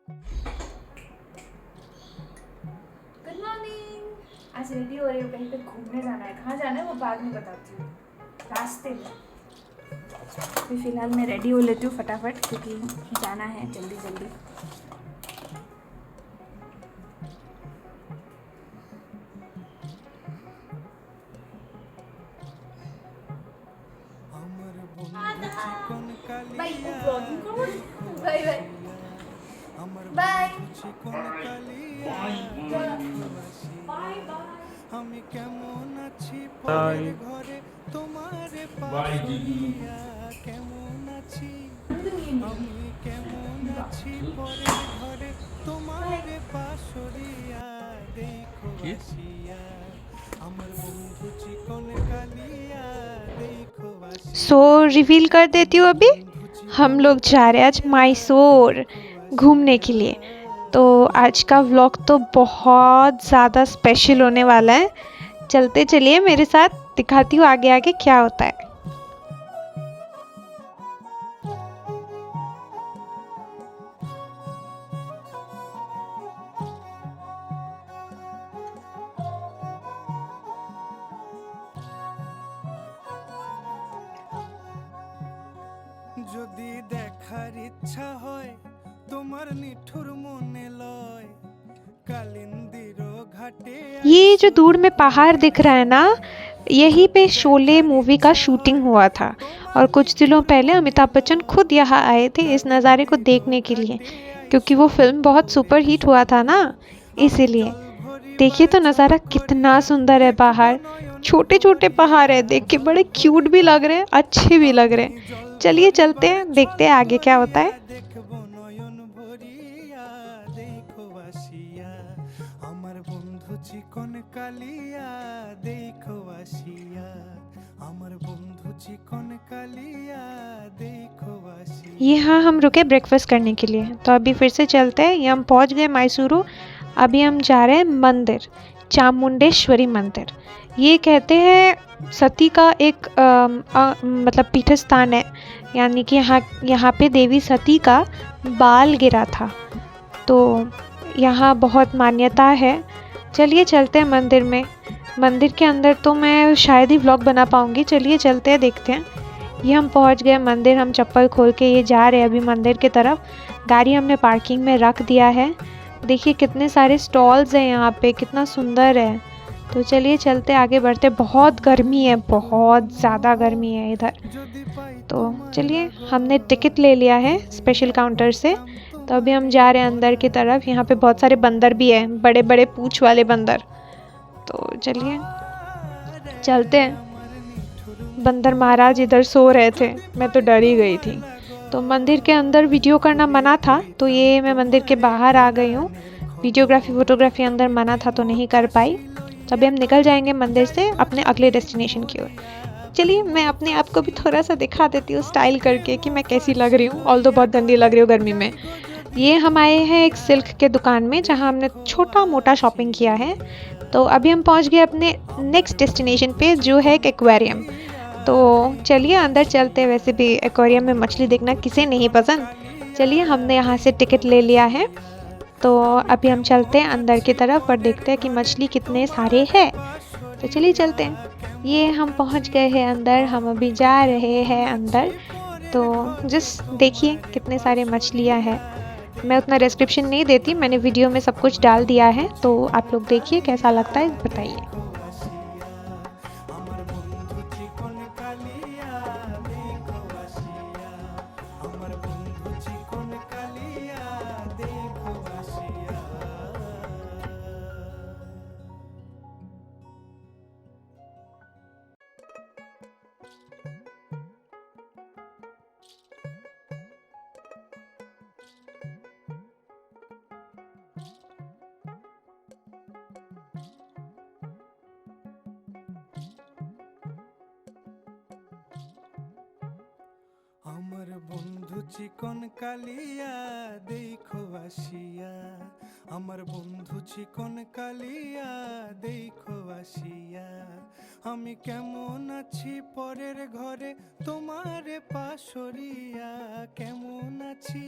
Good morning. आज ready हो रही हूँ, कहीं पे घूमने जाना है। कहाँ जाना है वो बाद में बताती हूँ, रास्ते में। अभी फ़िलहाल मैं रेडी हो लेती हूँ फटाफट, क्योंकि जाना है जल्दी जल्दी। बाय, ब्लॉगिंग करो। Bye bye bye bye bye. আমি কেমন আছি পরের Bye. ঘরে তোমারে Bye, পাশরিয়া Gigi. কেমন আছি আমি কেমন আছি পরের ঘরে তোমারে পাশরিয়া দেখো কি? আসিয়া আমার বন্ধু চিকন কালিয়া দেখো सो আসিয়া रिवील कर देती हूँ আমার अभी। বন্ধু हम চিকন लोग जा रहे हैं आज কালিয়া मैसूर দেখো घूमने के আসিয়া लिए। तो आज का व्लॉग तो बहुत ज़्यादा स्पेशल होने वाला है। चलते चलिए मेरे साथ, दिखाती हूँ आगे आगे क्या होता है। যদি দেখার ইচ্ছা হয় তোমার নিঠুর মনে লয় কালিন্দির ঘাটে ये जो दूर में पहाड़ दिख रहा है ना, यहीं पे शोले मूवी का शूटिंग हुआ था। और कुछ दिनों पहले अमिताभ बच्चन खुद यहाँ आए थे इस नज़ारे को देखने के लिए, क्योंकि वो फिल्म बहुत सुपर हिट हुआ था ना, इसीलिए। देखिए तो नज़ारा कितना सुंदर है। पहाड़ छोटे छोटे पहाड़ है, देख के बड़े क्यूट भी लग रहे हैं, अच्छे भी लग रहे हैं। चलिए चलते हैं, देखते हैं आगे क्या होता है। দেখব নয়ন ভরিয়া দেখো আসিয়া আমার বন্ধু চিকন কালিয়া দেখো আসিয়া আমার বন্ধু চিকন কালিয়া দেখো আসিয়া यहाँ हम रुके ब्रेकफास्ट करने के लिए, तो अभी फिर से चलते हैं। ये हम पहुँच गए मैसूरू। अभी हम जा रहे हैं मंदिर, चामुंडेश्वरी मंदिर। ये कहते हैं सती का एक मतलब पीठस्थान है, यानी कि यहाँ पे देवी सती का बाल गिरा था, तो यहाँ बहुत मान्यता है। चलिए चलते हैं मंदिर में। मंदिर के अंदर तो मैं शायद ही व्लॉग बना पाऊँगी। चलिए चलते हैं, देखते हैं। ये हम पहुंच गए मंदिर। हम चप्पल खोल के ये जा रहे हैं अभी मंदिर की तरफ। गाड़ी हमने पार्किंग में रख दिया है। देखिए कितने सारे स्टॉल्स हैं यहाँ पे, कितना सुंदर है। तो चलिए चलते आगे बढ़ते। बहुत गर्मी है, बहुत ज़्यादा गर्मी है इधर। तो चलिए, हमने टिकट ले लिया है स्पेशल काउंटर से। तो अभी हम जा रहे हैं अंदर की तरफ। यहाँ पे बहुत सारे बंदर भी हैं, बड़े बड़े पूंछ वाले बंदर। तो चलिए चलते हैं। बंदर महाराज इधर सो रहे थे, मैं तो डर ही गई थी। तो मंदिर के अंदर वीडियो करना मना था, तो ये मैं मंदिर के बाहर आ गई हूँ। वीडियोग्राफी फोटोग्राफी अंदर मना था, तो नहीं कर पाई। तो अभी हम निकल जाएंगे मंदिर से अपने अगले डेस्टिनेशन की ओर। चलिए मैं अपने आप को भी थोड़ा सा दिखा देती हूँ स्टाइल करके कि मैं कैसी लग रही हूँ, ऑल्दो बहुत गंदी लग रही हूँ गर्मी में। ये हम आए हैं एक सिल्क के दुकान में, जहाँ हमने छोटा मोटा शॉपिंग किया है। तो अभी हम पहुँच गए अपने नेक्स्ट डेस्टिनेशन पे, जो है एक एक्वेरियम। तो चलिए अंदर चलते हैं। वैसे भी एक्वेरियम में मछली देखना किसे नहीं पसंद। चलिए हमने यहाँ से टिकट ले लिया है, तो अभी हम चलते हैं अंदर की तरफ और देखते हैं कि मछली कितने सारे हैं। तो चलिए चलते हैं। ये हम पहुँच गए हैं अंदर, हम अभी जा रहे हैं अंदर। तो जस्ट देखिए कितने सारे मछलियाँ हैं। मैं उतना डिस्क्रिप्शन नहीं देती, मैंने वीडियो में सब कुछ डाल दिया है, तो आप लोग देखिए कैसा लगता है बताइए। আমার বন্ধু চিকন কালিয়া দেখো আসিয়া আমার বন্ধু চিকন কালিয়া দেখো আসিয়া আমার বন্ধু চিকন কালিয়া দেখো আসিয়া আমার বন্ধু চিকন কালিয়া দেখো আসিয়া আমি কেমন আছি পরের ঘরে তোমারে পাশরিয়া কেমন আছি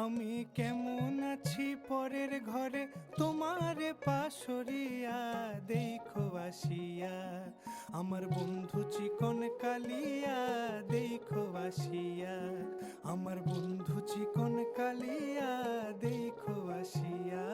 আমি কেমন পরের ঘরে তোমারে পাশরিয়া দেখো আসিয়া আমার বন্ধু চিকন কালিয়া দেখো আসিয়া আমার বন্ধু চিকন কালিয়া দেখো আসিয়া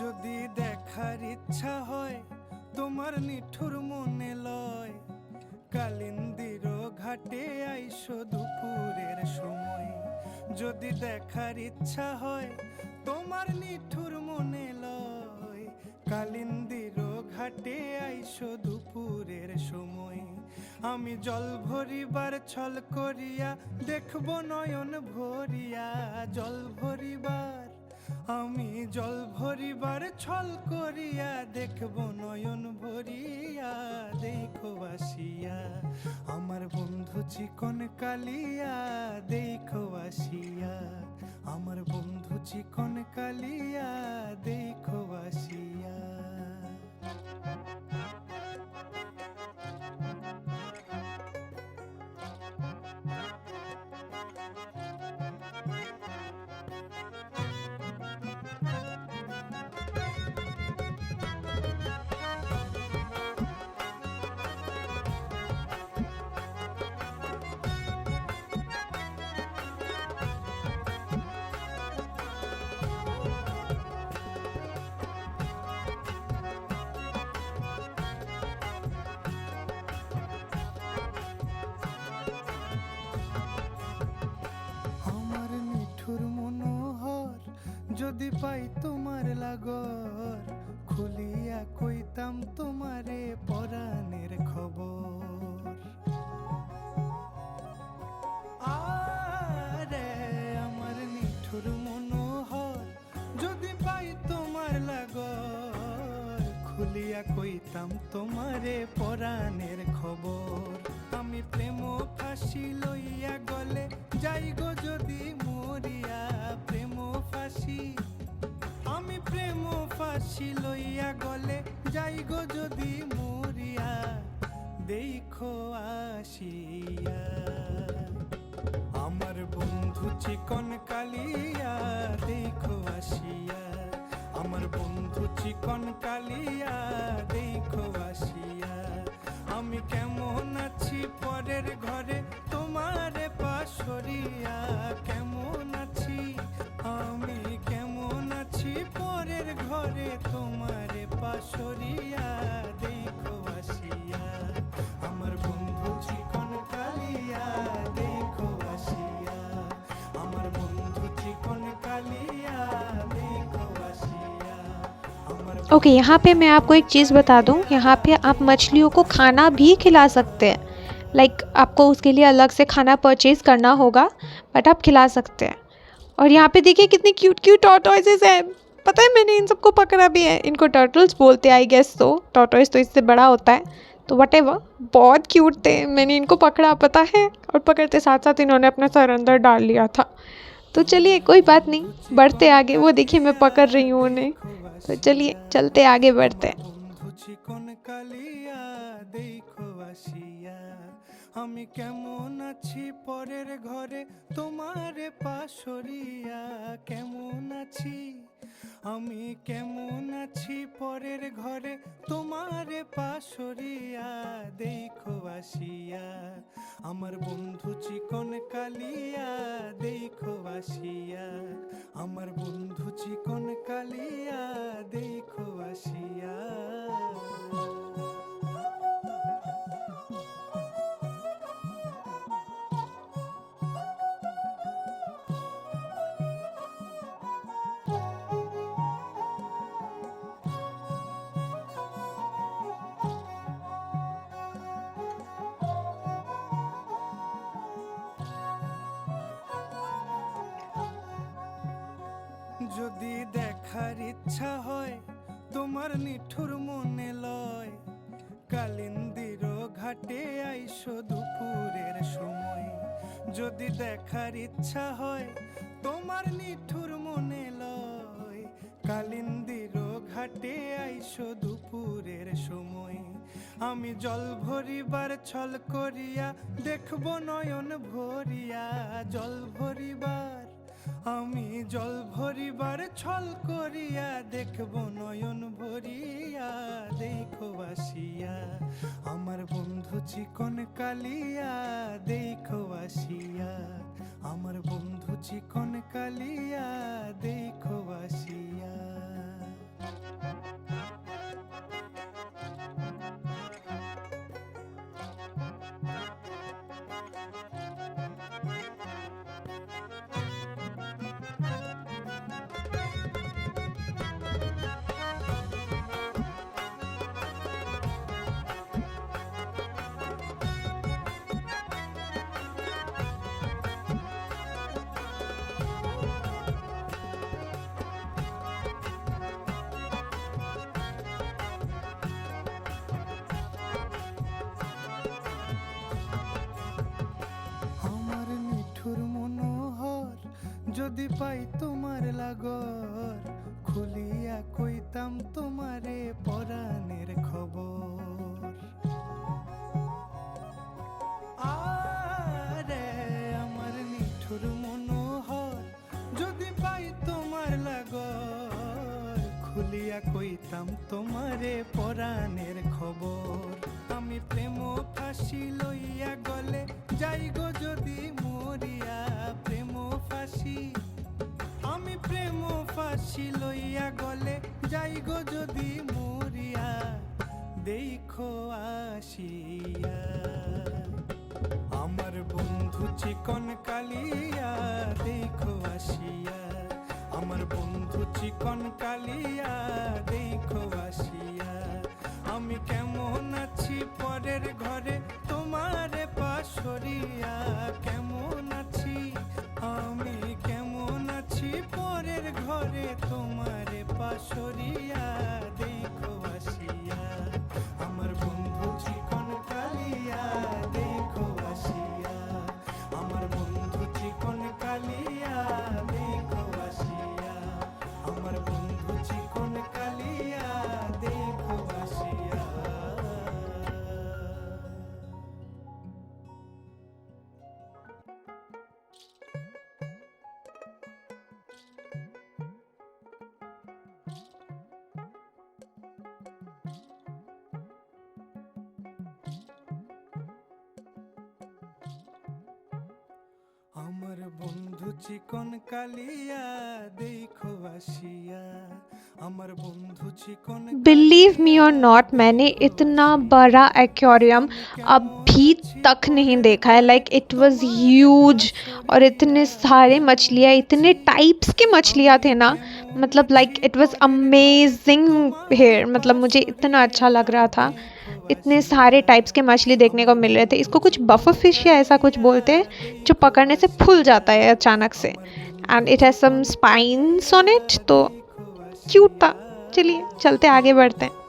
যদি দেখার ইচ্ছা হয় তোমার নিঠুর মনে লয় কালিন্দির ঘাটে আইসো দুপুরের সময় যদি দেখার ইচ্ছা হয় তোমার নিঠুর মনে লয় কালিন্দির ঘাটে আইসো দুপুরের সময় আমি জল ভরিবার ছল করিয়া দেখব নয়ন ভরিয়া জল ভরিবার আমি জল ভরিবার ছল করিয়া দেখব নয়ন ভরিয়া দেখো আসিয়া আমার বন্ধু চিকন কালিয়া দেখো আসিয়া আমার বন্ধু চিকন কালিয়া দেখো আসিয়া যদি পাই তোমার লাগর খুলিয়া কইতাম তোমারে পরাণের খবর আরে আমার নিঠুর মনোহর যদি পাই তোমার লাগর খুলিয়া কইতাম তোমারে পরাণের খবর আমি প্রেম ফাঁসি লইয়া গলে যাই গো যদি মরিয়া প্রেম ফাঁসি আমি প্রেম ফাঁসি লইয়া গলে যাই গো যদি মরিয়া দেখো আসিয়া আমার বন্ধু চিকন কালিয়া দেখো আসিয়া আমার বন্ধু চিকন কালিয়া দেখো আসিয়া আমি কেমন আছি পরের ঘরে তোমারে পাশরিয়া কেমন আছি আমি কেমন আছি পরের ঘরে তোমারে পাশরিয়া দেখো আসিয়া আমার বন্ধু চিকন কালিয়া দেখো আসিয়া আমার বন্ধু চিকন কালিয়া দেখো আসিয়া ओके यहाँ पे मैं आपको एक चीज़ बता दूँ, यहाँ पे आप मछलियों को खाना भी खिला सकते हैं। लाइक आपको उसके लिए अलग से खाना परचेज़ करना होगा, बट आप खिला सकते हैं। और यहाँ पे देखिए कितनी क्यूट क्यूट टॉर्टोइसेस हैं। पता है मैंने इन सबको पकड़ा भी है। इनको टर्टल्स बोलते हैं आई गेस। तो टॉर्टोइस तो इससे बड़ा होता है, तो वटेवर बहुत क्यूट थे। मैंने इनको पकड़ा पता है, और पकड़ते साथ साथ इन्होंने अपना सर अंदर डाल लिया था। तो चलिए कोई बात नहीं, बढ़ते आगे। वो देखिए मैं पकड़ रही हूँ उन्हें, तो चलिए चलते आगे बढ़ते हैं। বন্ধু চিকন কালিয়া দেখো আসিয়া আমি কেমন আছি পরের ঘরে তোমারে পাশরিয়া কেমন আছি আমি কেমন আছি পরের ঘরে তোমারে পাশরিয়া দেখো আসিয়া আমার বন্ধু চিকন কালিয়া দেখো আসিয়া আমার বন্ধু চিকন কালিয়া দেখো আসিয়া যদি দেখার ইচ্ছা হয় তোমার নিঠুর মনে লয় কালিন্দির ঘাটে আইসো দুপুরের সময়, যদি দেখার ইচ্ছা হয় তোমার নিঠুর মনে লয়। কালিন্দির ঘাটে আইসো দুপুরের সময়, আমি জল ভরিবার ছল করিয়া দেখব নয়ন ভরিয়া। জল ভরিবার আমি জল ভরিবার ছল করিয়া দেখব নয়ন ভরিয়া। দেখো আসিয়া আমার বন্ধু চিকন কালিয়া, দেখো আসিয়া আমার বন্ধু চিকন কালিয়া, দেখো আসিয়া। আমার নিঠুর মনোহর যদি পাই তোমার লাগর, খুলিয়া কইতাম তোমারে পরাণের খবর। আরে আমার নিঠুর মনোহর যদি পাই তোমার লাগর, খুলিয়া কইতাম তোমারে পরাণের খবর। আমি প্রেম ফাঁসি লইয়া গলে যাই গো যদি মরিয়া। প্রেম ফাঁসি আমি প্রেম ফাঁসি লইয়া গলে যাই গো যদি মরিয়া। দেখো আসিয়া আমার বন্ধু চিকন কালিয়া, দেখো আসিয়া আমার বন্ধু চিকন কালিয়া, দেখো আসিয়া। আমি কেমন আছি পরের ঘরে তোমারে পাশরিয়া। কেমন আছি আমি কেমন আছি পরের ঘরে তোমারে পাশরিয়া। দেখো আসিয়া আমার বন্ধু চিকন কালিয়া, দেখো আসিয়া আমার বন্ধু চিকন কালিয়া, দেখো আসিয়া আমার বন্ধু চিকন কালিয়া, দেখো আসিয়া। আমার বন্ধু চিকন কালিয়া, দেখো আসিয়া আমার বন্ধু চিকন। बिलीव मी और नॉट, मैंने इतना बड़ा एक्वेरियम अभी तक नहीं देखा है। लाइक इट वाज ह्यूज, और इतने सारे मछलियाँ, इतने टाइप्स के मछलियाँ थे ना, मतलब like it was amazing here. मतलब मुझे इतना अच्छा लग रहा था, इतने सारे टाइप्स के मछली देखने को मिल रहे थे। इसको कुछ बफर फिश या ऐसा कुछ बोलते हैं, जो पकड़ने से फूल जाता है अचानक से, and it has some spines on it. तो क्यूट था। चलिए चलते आगे बढ़ते हैं।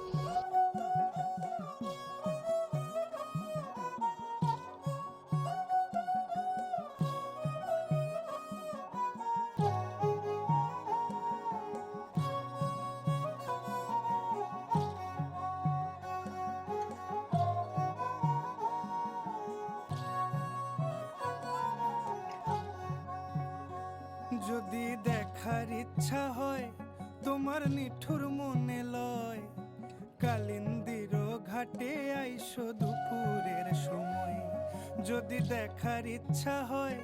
যদি দেখার ইচ্ছা হয় তোমার নিঠুর মনে লয়, কালিন্দির ঘাটে আইসো দুপুরের সময়। যদি দেখার ইচ্ছা হয়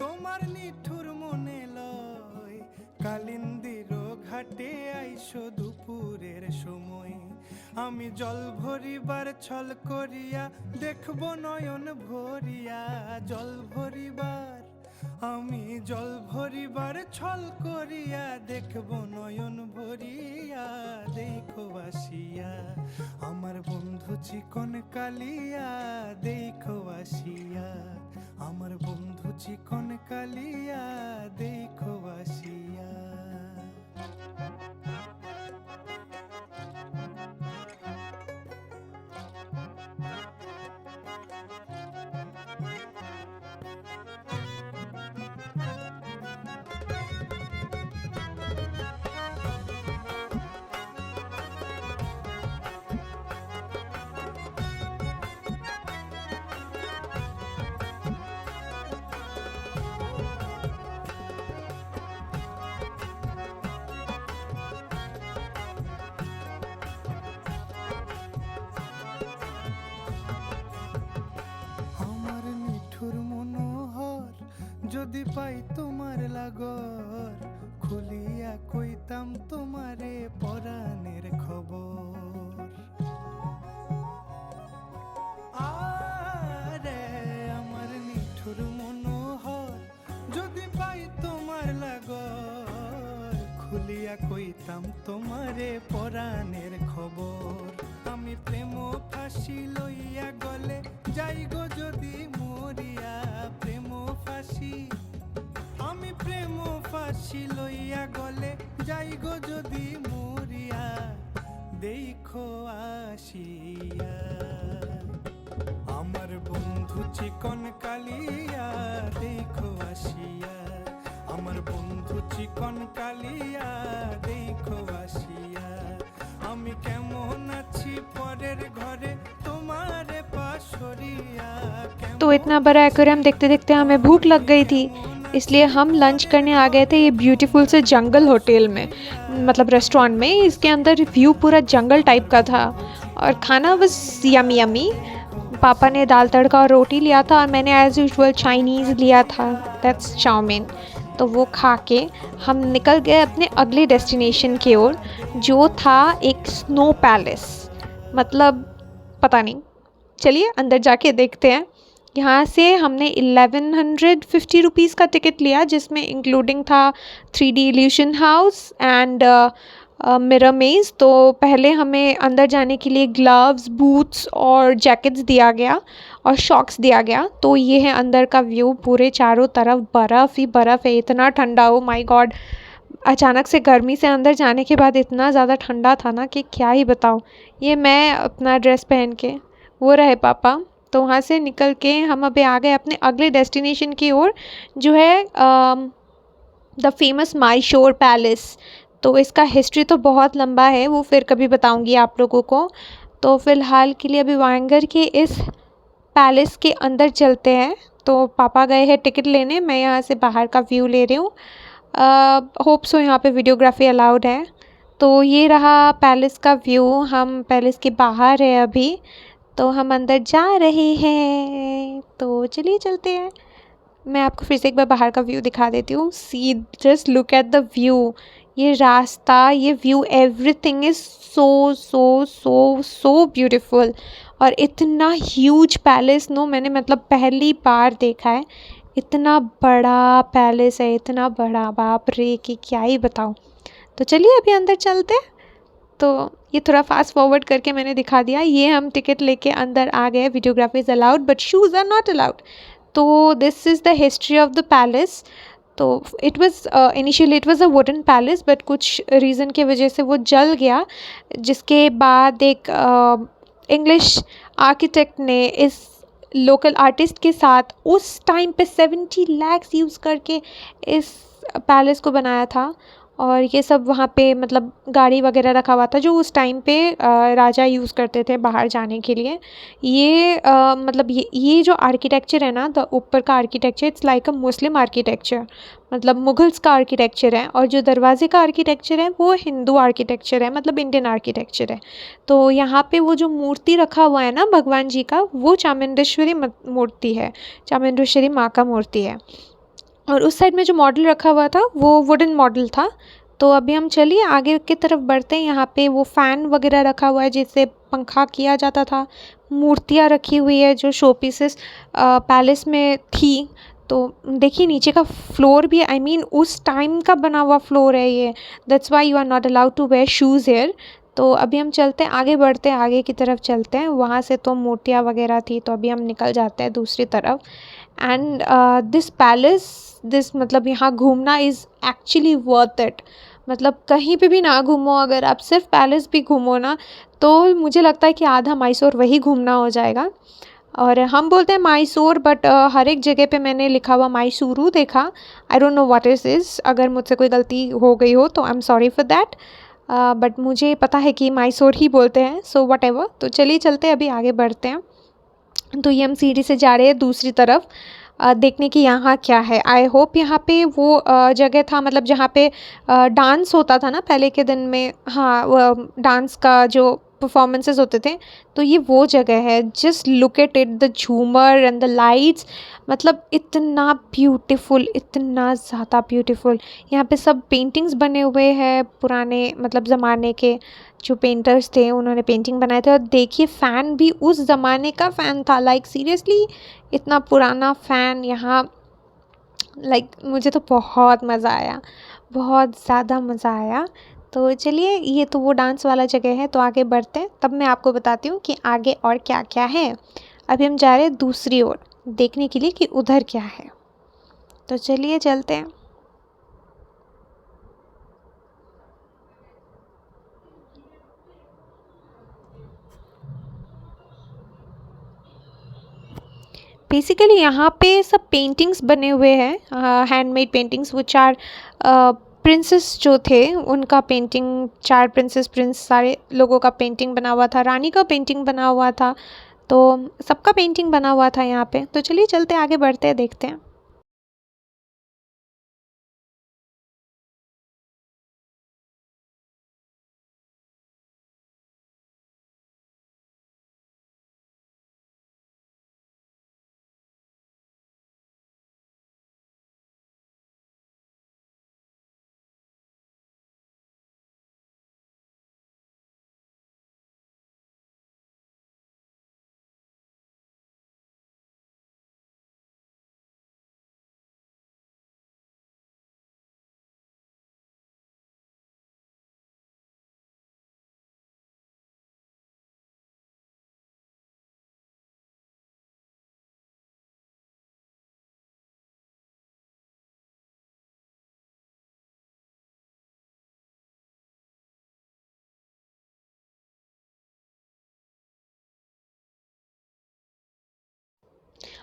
তোমার নিঠুর মনে লয়, কালিন্দির ঘাটে আইসো দুপুরের সময়। আমি জল ভরিবার ছল করিয়া দেখব নয়ন ভরিয়া। জল ভরিবার আমি জল ভরিবার ছল করিয়া দেখব নয়ন ভরিয়া। দেখো আসিয়া আমার বন্ধু চিকন কালিয়া, দেখো আসিয়া আমার বন্ধু চিকন কালিয়া, দেখো আসিয়া। যদি পাই তোমার লাগর খুলিয়া কইতাম তোমারে পরাণের খবর আরে আমার নিঠুর মনোহর যদি পাই তোমার লাগর খুলিয়া কইতাম তোমারে পরাণের খবর আমি প্রেম ফাঁসি লইয়া গলে যাই গো যদি মরিয়া প্রেম ফাঁসি আমি প্রেম ফাঁসি লইয়া গলে যাই গো যদি মরিয়া দেখো আসিয়া আমার বন্ধু চিকন কালিয়া দেখো আসিয়া আমার বন্ধু চিকন কালিয়া দেখো আসিয়া আমি কেমন আছি পরের ঘরে তোমারে পাশরিয়া तो इतना बड़ा एक्वेरियम देखते देखते हमें भूख लग गई थी, इसलिए हम लंच करने आ गए थे ये ब्यूटीफुल से जंगल होटल में, मतलब रेस्टोरेंट में। इसके अंदर व्यू पूरा जंगल टाइप का था और खाना बस यमी यमी। पापा ने दाल तड़का और रोटी लिया था और मैंने एज़ यूजुअल चाइनीज़ लिया था, दैट्स चाउमीन। तो वो खा के हम निकल गए अपने अगले डेस्टिनेशन की ओर, जो था एक स्नो पैलेस। मतलब पता नहीं, चलिए अंदर जाके देखते हैं। यहाँ से हमने 1150 रुपीज़ का टिकट लिया, जिसमें इंक्लूडिंग था 3D evolution house and mirror मेज़। तो पहले हमें अंदर जाने के लिए ग्लव्स, बूट्स और जैकेट्स दिया गया और शॉक्स दिया गया। तो ये है अंदर का व्यू, पूरे चारों तरफ बर्फ़ ही बर्फ़ है, इतना ठंडा, ओ माय गॉड। अचानक से गर्मी से अंदर जाने के बाद इतना ज़्यादा ठंडा था ना कि क्या ही बताऊँ। ये मैं अपना ड्रेस पहन के, वो रहे पापा। तो वहाँ से निकल के हम अभी आ गए अपने अगले डेस्टिनेशन की ओर, जो है द फेमस माइशोर पैलेस। तो इसका हिस्ट्री तो बहुत लंबा है, वो फिर कभी बताऊंगी आप लोगों को। तो फ़िलहाल के लिए अभी वायंगर के इस पैलेस के अंदर चलते हैं। तो पापा गए हैं टिकट लेने, मैं यहाँ से बाहर का व्यू ले रही हूँ। होप सो यहाँ पे वीडियोग्राफी अलाउड है। तो ये रहा पैलेस का व्यू, हम पैलेस के बाहर है अभी, तो हम अंदर जा रहे हैं। तो चलिए चलते हैं। मैं आपको फिर से एक बार बाहर का व्यू दिखा देती हूँ। See, just look at the view. ये रास्ता, ये view, everything is so so so so beautiful. और इतना ह्यूज पैलेस, नो, मैंने मतलब पहली बार देखा है इतना बड़ा पैलेस है, इतना बड़ा, बाप रे कि क्या ही बताऊँ। तो चलिए अभी अंदर चलते हैं। तो ये थोड़ा फास्ट फॉरवर्ड करके मैंने दिखा दिया। ये हम टिकट लेके अंदर आ गए। Videography is allowed but shoes are not allowed. तो this is the history of the palace. तो it was initially it was a wooden palace, but कुछ रीज़न की वजह से वो जल गया, जिसके बाद एक इंग्लिश आर्किटेक्ट ने इस लोकल आर्टिस्ट के साथ उस टाइम पे 70 लाख यूज़ करके इस पैलेस को बनाया था। और ये सब वहाँ पे मतलब गाड़ी वगैरह रखा हुआ था, जो उस टाइम पे राजा यूज़ करते थे बाहर जाने के लिए। ये मतलब ये जो आर्किटेक्चर है ना, द ऊपर का architecture, it's like a Muslim architecture, मतलब मुगल्स का आर्किटेक्चर है। और जो दरवाजे का आर्किटेक्चर है वो हिंदू आर्किटेक्चर है, मतलब इंडियन आर्किटेक्चर है। तो यहाँ पे वो जो मूर्ति रखा हुआ है ना भगवान जी का, वो चामुंडेश्वरी मूर्ति है, चामुंडेश्वरी माँ का मूर्ति है। और उस साइड में जो मॉडल रखा हुआ था वो वुडन मॉडल था। तो अभी हम चलिए आगे की तरफ बढ़ते हैं। यहाँ पे वो फ़ैन वगैरह रखा हुआ है जिससे पंखा किया जाता था। मूर्तियाँ रखी हुई है जो शो पीसेस पैलेस में थी। तो देखिए नीचे का फ्लोर भी, आई मीन उस टाइम का बना हुआ फ्लोर है ये, that's why you are not allowed to wear shoes here. तो अभी हम चलते हैं, आगे बढ़ते हैं, आगे की तरफ चलते हैं। वहाँ से तो मूर्तियाँ वगैरह थी, तो अभी हम निकल जाते हैं दूसरी तरफ। एंड दिस पैलेस, दिस मतलब यहाँ घूमना इज़ एक्चुअली वर्थ इट। मतलब कहीं पे भी ना घूमो, अगर आप सिर्फ पैलेस भी घूमो ना, तो मुझे लगता है कि आधा मैसूर वही घूमना हो जाएगा। और हम बोलते हैं मैसूर, बट हर एक जगह पे मैंने लिखा हुआ मैसूरू देखा। I don't know what is this, अगर मुझसे कोई गलती हो गई हो तो I am sorry for that, but मुझे पता है कि मैसूर ही बोलते हैं, सो वट एवर। तो चलिए चलते हैं, अभी आगे बढ़ते हैं। तो ये हम सीढ़ी से जा रहे हैं दूसरी तरफ देखने की यहाँ क्या है। आई होप यहाँ पे वो जगह था, मतलब जहाँ पे डांस होता था ना पहले के दिन में। हाँ, डांस का जो परफॉर्मेंसेस होते थे, तो ये वो जगह है। Just look at it, the झूमर एंड द लाइट्स, मतलब इतना ब्यूटीफुल, इतना ज़्यादा ब्यूटीफुल। यहाँ पे सब पेंटिंग्स बने हुए हैं पुराने मतलब ज़माने के, जो पेंटर्स थे उन्होंने पेंटिंग बनाए थे। और देखिए फ़ैन भी उस ज़माने का फ़ैन था, लाइक सीरियसली इतना पुराना फ़ैन यहाँ। लाइक मुझे तो बहुत मज़ा आया, बहुत ज़्यादा मज़ा आया। तो चलिए, ये तो वो डांस वाला जगह है, तो आगे बढ़ते हैं, तब मैं आपको बताती हूँ कि आगे और क्या क्या है। अभी हम जा रहे हैं दूसरी ओर देखने के लिए कि उधर क्या है, तो चलिए चलते हैं। बेसिकली यहाँ पे सब पेंटिंग्स बने हुए हैं, हैंडमेड पेंटिंग्स। वो चार प्रिंसेस जो थे उनका पेंटिंग, चार प्रिंसेस प्रिंस सारे लोगों का पेंटिंग बना हुआ था, रानी का पेंटिंग बना हुआ था, तो सबका पेंटिंग बना हुआ था यहाँ पे। तो चलिए चलते आगे बढ़ते हैं, देखते हैं।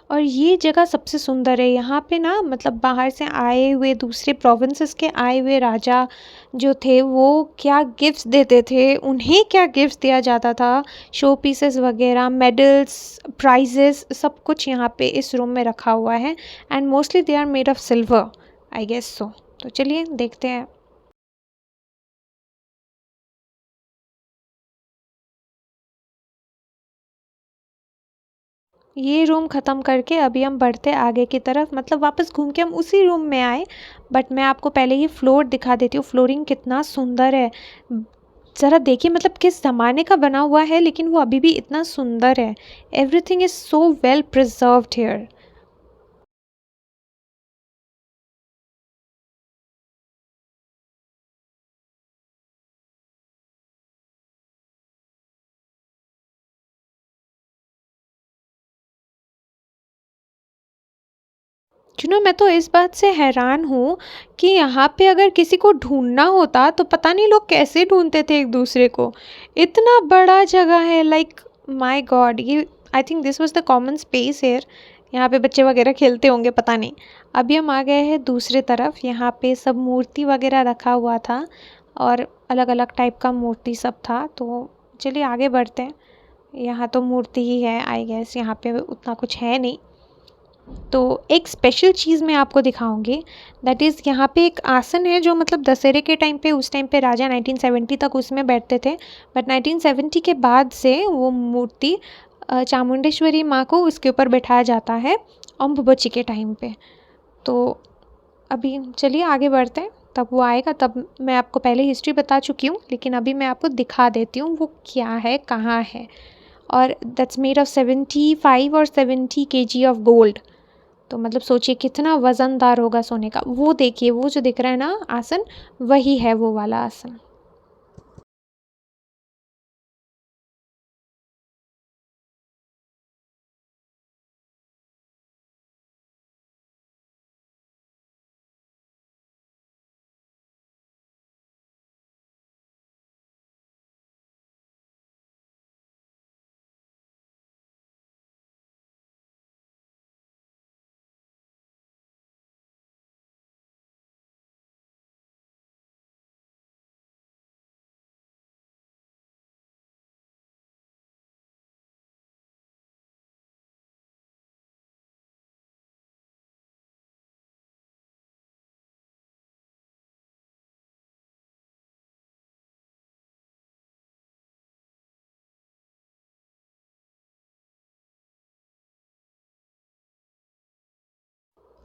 और ये जगह सबसे सुंदर है। यहाँ पे ना मतलब बाहर से आए हुए, दूसरे प्रोविंसेस के आए हुए राजा जो थे वो क्या गिफ्ट्स देते थे, उन्हें क्या गिफ्ट्स दिया जाता था, शो पीसेस वगैरह, मेडल्स, प्राइजेस, सब कुछ यहाँ पे इस रूम में रखा हुआ है। And mostly they are made of silver, I guess so. तो चलिए देखते हैं। ये रूम ख़त्म करके अभी हम बढ़ते आगे की तरफ, मतलब वापस घूम के हम उसी रूम में आए। बट मैं आपको पहले ये फ्लोर दिखा देती हूँ, फ्लोरिंग कितना सुंदर है। ज़रा देखिए मतलब किस ज़माने का बना हुआ है, लेकिन वो अभी भी इतना सुंदर है। Everything is so well preserved here. मैं तो इस बात से हैरान हूँ कि यहाँ पे अगर किसी को ढूंढना होता तो पता नहीं लोग कैसे ढूंढते थे एक दूसरे को। इतना बड़ा जगह है, लाइक माय गॉड। ये I think this was the common space here. यहाँ पे बच्चे वगैरह खेलते होंगे, पता नहीं। अभी हम आ गए हैं दूसरे तरफ, यहाँ पे सब मूर्ति वगैरह रखा हुआ था और अलग अलग टाइप का मूर्ति सब था। तो चलिए आगे बढ़ते हैं। यहाँ तो मूर्ति ही है आई गेस, यहाँ पे उतना कुछ है नहीं। तो एक स्पेशल चीज़ मैं आपको दिखाऊंगी, दैट इज़ यहाँ पे एक आसन है जो मतलब दशहरे के टाइम पे, उस टाइम पे राजा 1970 तक उसमें बैठते थे। बट 1970 के बाद से वो मूर्ति चामुंडेश्वरी माँ को उसके ऊपर बैठाया जाता है अम्बुबची के टाइम पे। तो अभी चलिए आगे बढ़ते हैं, तब वो आएगा तब मैं आपको पहले हिस्ट्री बता चुकी हूँ, लेकिन अभी मैं आपको दिखा देती हूँ वो क्या है, कहाँ है। और दैट्स मेड ऑफ 75 और 70 kg ऑफ गोल्ड। तो मतलब सोचिए कितना वज़नदार होगा सोने का। वो देखिए, वो जो दिख रहा है ना आसन, वही है वो वाला आसन।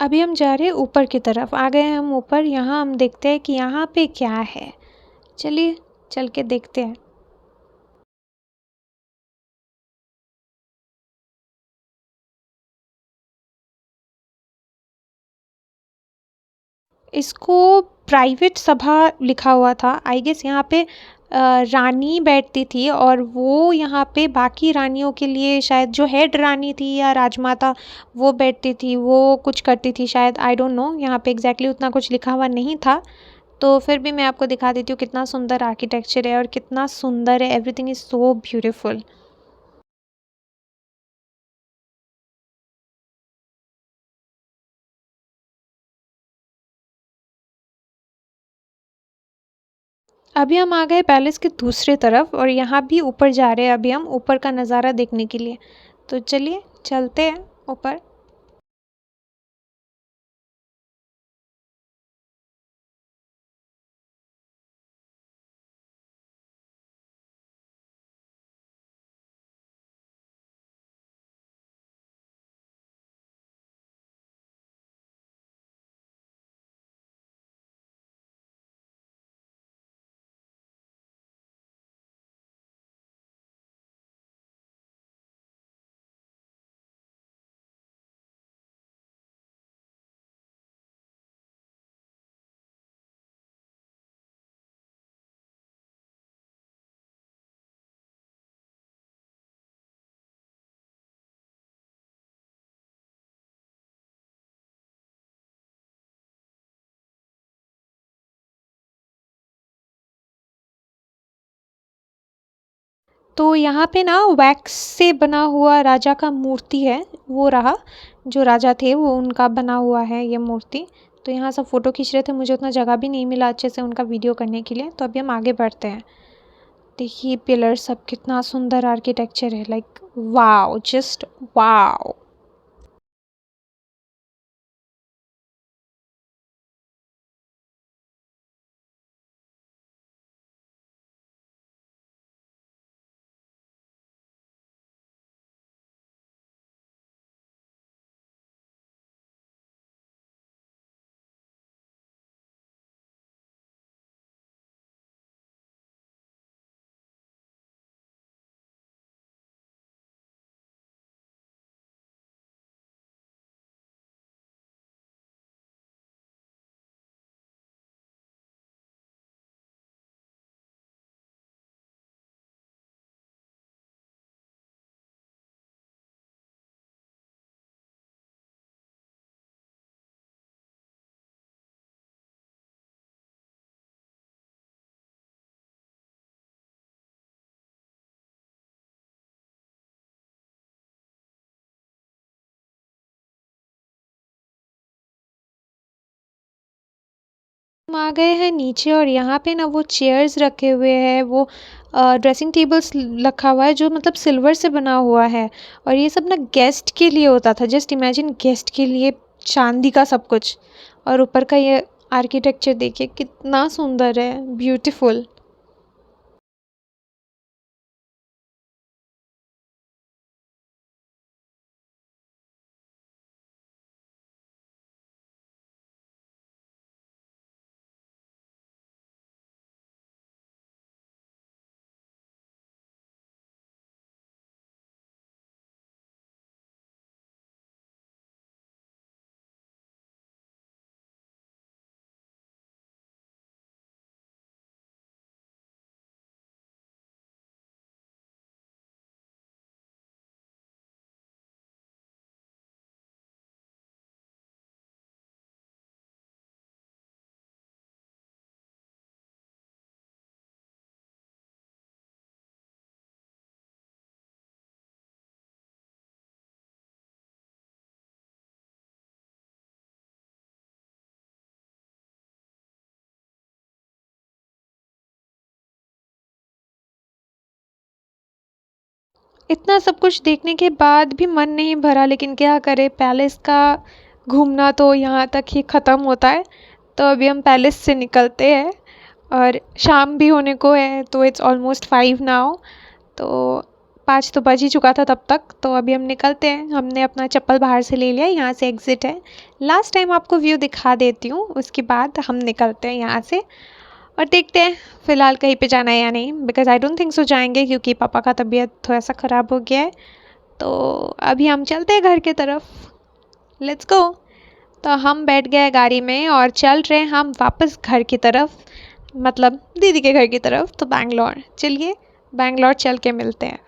अभी हम जा रहे हैं ऊपर की तरफ। आ गए हैं हम ऊपर। यहाँ हम देखते हैं कि यहाँ पे क्या है। चलिए चल के देखते हैं। इसको प्राइवेट सभा लिखा हुआ था। आई गेस यहाँ पे रानी बैठती थी और वो यहाँ पे बाकी रानियों के लिए शायद जो हेड रानी थी या राजमाता वो बैठती थी, वो कुछ करती थी शायद। आई डोंट नो, यहाँ पे एग्जैक्टली उतना कुछ लिखा हुआ नहीं था। तो फिर भी मैं आपको दिखा देती हूँ कितना सुंदर आर्किटेक्चर है और कितना सुंदर है। Everything is so beautiful. अभी हम आ गए पैलेस के दूसरे तरफ और यहाँ भी ऊपर जा रहे हैं अभी हम ऊपर का नज़ारा देखने के लिए। तो चलिए चलते हैं ऊपर। तो यहाँ पे ना वैक्स से बना हुआ राजा का मूर्ति है, वो रहा। जो राजा थे वो उनका बना हुआ है ये मूर्ति। तो यहाँ सब फ़ोटो खींच रहे थे, मुझे उतना जगह भी नहीं मिला अच्छे से उनका वीडियो करने के लिए। तो अभी हम आगे बढ़ते हैं। देखिए पिलर सब कितना सुंदर आर्किटेक्चर है। Like wow, just wow. हम आ गए हैं नीचे और यहाँ पे ना वो चेयर्स रखे हुए हैं, वो ड्रेसिंग टेबल्स रखा हुआ है जो मतलब सिल्वर से बना हुआ है। और ये सब ना गेस्ट के लिए होता था। जस्ट इमेजिन, गेस्ट के लिए चांदी का सब कुछ। और ऊपर का ये आर्किटेक्चर देखिए कितना सुंदर है, ब्यूटीफुल। इतना सब कुछ देखने के बाद भी मन नहीं भरा, लेकिन क्या करें, पैलेस का घूमना तो यहाँ तक ही ख़त्म होता है। तो अभी हम पैलेस से निकलते हैं और शाम भी होने को है, तो इट्स ऑलमोस्ट 5 नाउ। तो 5 तो बज ही चुका था तब तक। तो अभी हम निकलते हैं। हमने अपना चप्पल बाहर से ले लिया, यहाँ से एग्ज़िट है। लास्ट टाइम आपको व्यू दिखा देती हूँ, उसके बाद हम निकलते हैं यहाँ से और देखते हैं फ़िलहाल कहीं पे जाना है या नहीं। Because I don't think so जाएंगे, क्योंकि पापा का तबीयत थोड़ा सा ख़राब हो गया है। तो अभी हम चलते हैं घर की तरफ। Let's go. तो हम बैठ गए गाड़ी में और चल रहे हैं हम वापस घर की तरफ, मतलब दीदी के घर की तरफ, तो बैंगलोर। चलिए बैंगलोर चल के मिलते हैं।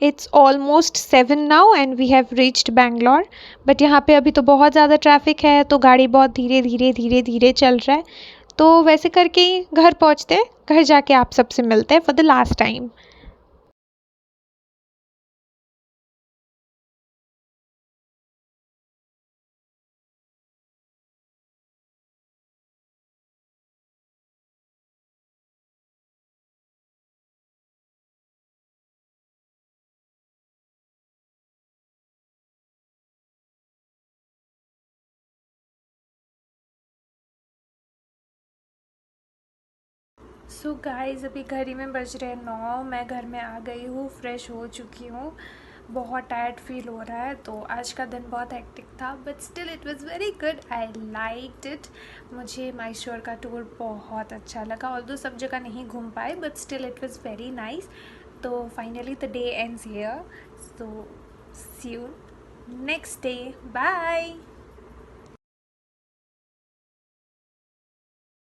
It's almost 7 now and we have reached Bangalore. But यहाँ पे अभी तो बहुत ज़्यादा ट्रैफिक है, तो गाड़ी बहुत धीरे धीरे धीरे धीरे चल रहा है। तो वैसे करके ही घर पहुँचते हैं, घर जाके आप सबसे मिलते हैं for the last time. So guys अभी घर ही में बज रहे हैं 9। मैं घर में आ गई हूँ, फ्रेश हो चुकी हूँ। बहुत टायर्ड फील हो रहा है, तो आज का दिन बहुत हेक्टिक था, but still it was very good. I liked it. मुझे मैसूर का टूर बहुत अच्छा लगा, ऑल्दो सब जगह नहीं घूम पाए, but still it was very nice. तो finally the day ends here, so see you next day, bye.